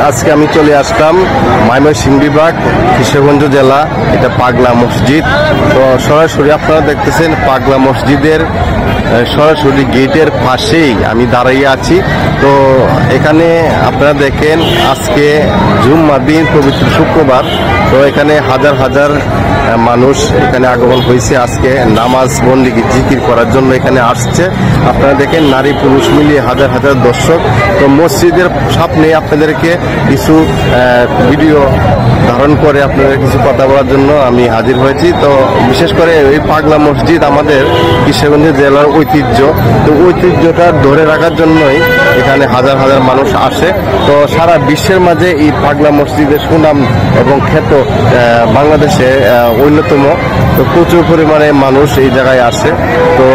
আজকে আমি চলে আসলাম ময়মনসিংহ বিভাগ কিশোরগঞ্জ জেলা, এটা পাগলা মসজিদ। তো সরাসরি আপনারা দেখতেছেন পাগলা মসজিদের সরাসরি গেটের পাশেই আমি দাঁড়িয়ে আছি। তো এখানে আপনারা দেখেন আজকে জুম্মার দিন, পবিত্র শুক্রবার। তো এখানে হাজার হাজার মানুষ এখানে আগমন হয়েছে আজকে নামাজ বন্দেগী জিকির করার জন্য এখানে আসছে। আপনারা দেখেন নারী পুরুষ মিলিয়ে হাজার হাজার দর্শক। তো মসজিদের সামনে আপনাদেরকে কিছু ভিডিও ধারণ করে আপনাদের কিছু কথা বলার জন্য আমি হাজির হয়েছি। তো বিশেষ করে এই পাগলা মসজিদ আমাদের কিশোরগঞ্জ জেলার ঐতিহ্য। তো ঐতিহ্যটা ধরে রাখার জন্যই এখানে হাজার হাজার মানুষ আসে। তো সারা বিশ্বের মাঝে এই পাগলা মসজিদের সুনাম এবং খ্যাত বাংলাদেশে অন্যতম। তো প্রচুর পরিমাণে মানুষ এই জায়গায় আসে। তো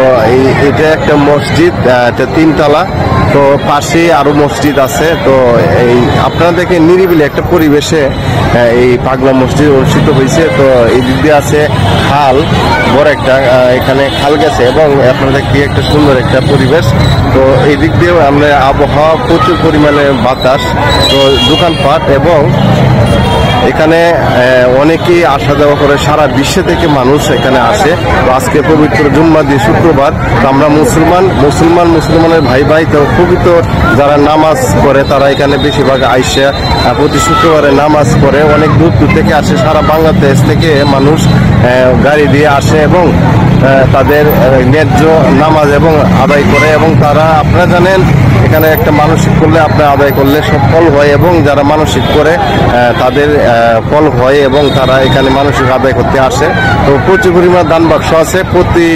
এটা একটা মসজিদ, এটা 3 তলা। তো পাশে আরো মসজিদ আছে। তো এই আপনারা দেখেন নিরিবিলি একটা পরিবেশে এই পাগলা মসজিদ অনুষ্ঠিত হয়েছে। তো এই দিক দিয়ে আছে খাল, বড় একটা এখানে খাল গেছে এবং আপনারা দেখি একটা সুন্দর একটা পরিবেশ। তো এই দিক দিয়ে আমরা আবহাওয়া, প্রচুর পরিমাণে বাতাস, তো দোকানপাট এবং এখানে অনেকেই আসা যাওয়া করে, সারা বিশ্ব থেকে মানুষ এখানে আসে। তো আজকে পবিত্র জুম্মা দিন, শুক্রবার। তো আমরা মুসলমানের ভাই তো পবিত্র যারা নামাজ পড়ে তারা এখানে বেশিরভাগ আইসা প্রতি শুক্রবারে নামাজ পড়ে। অনেক দূর দূর থেকে আসে, সারা বাংলাদেশ থেকে মানুষ গাড়ি দিয়ে আসে এবং তাদের ন্যায্য নামাজ এবং আদায় করে। এবং তারা, আপনারা জানেন এখানে একটা মানসিক করলে, আপনার আদায় করলে সব ফল হয় এবং যারা মানসিক করে তাদের ফল হয় এবং তারা এখানে মানসিক আদায় করতে আসে। তো প্রচুর পরিমাণ দান বাক্স আছে। প্রতি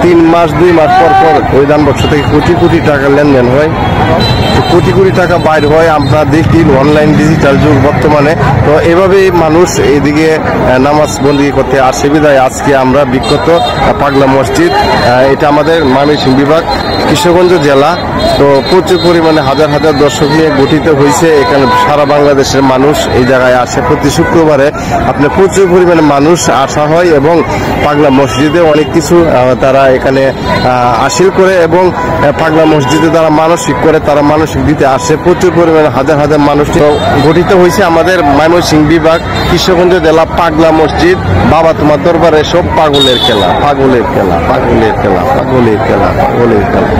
3 মাস 2 মাস পর পর ওই দান বাক্স থেকে কোটি কোটি টাকা লেনদেন হয়, কোটি কোটি টাকা বাইর হয়। আমরা দেখি অনলাইন ডিজিটাল যুগ বর্তমানে। তো এভাবেই মানুষ এইদিকে নামাজ বন্দেগী করতে আসে। বিদায় আজকে আমরা বিখ্যাত পাগলা মসজিদ, এটা আমাদের ময়মনসিংহ বিভাগ কিশোরগঞ্জ জেলা। তো প্রচুর পরিমাণে হাজার হাজার দর্শক নিয়ে গঠিত হয়েছে। এখানে সারা বাংলাদেশের মানুষ এই জায়গায় আসে। প্রতি শুক্রবারে আপনার প্রচুর পরিমাণে মানুষ আসা হয় এবং পাগলা মসজিদে অনেক কিছু তারা এখানে হাসিল করে এবং পাগলা মসজিদে তারা মানসিক করে, তারা মানসিক দিতে আসে। প্রচুর পরিমাণে হাজার হাজার মানুষ গঠিত হয়েছে আমাদের ময়মনসিংহ বিভাগ কিশোরগঞ্জ জেলা পাগলা মসজিদ। বাবা তোমার দরবারে সব পাগলের খেলা, পাগলের খেলা, পাগলের খেলা, পাগলের খেলা, পাগলের খেলা।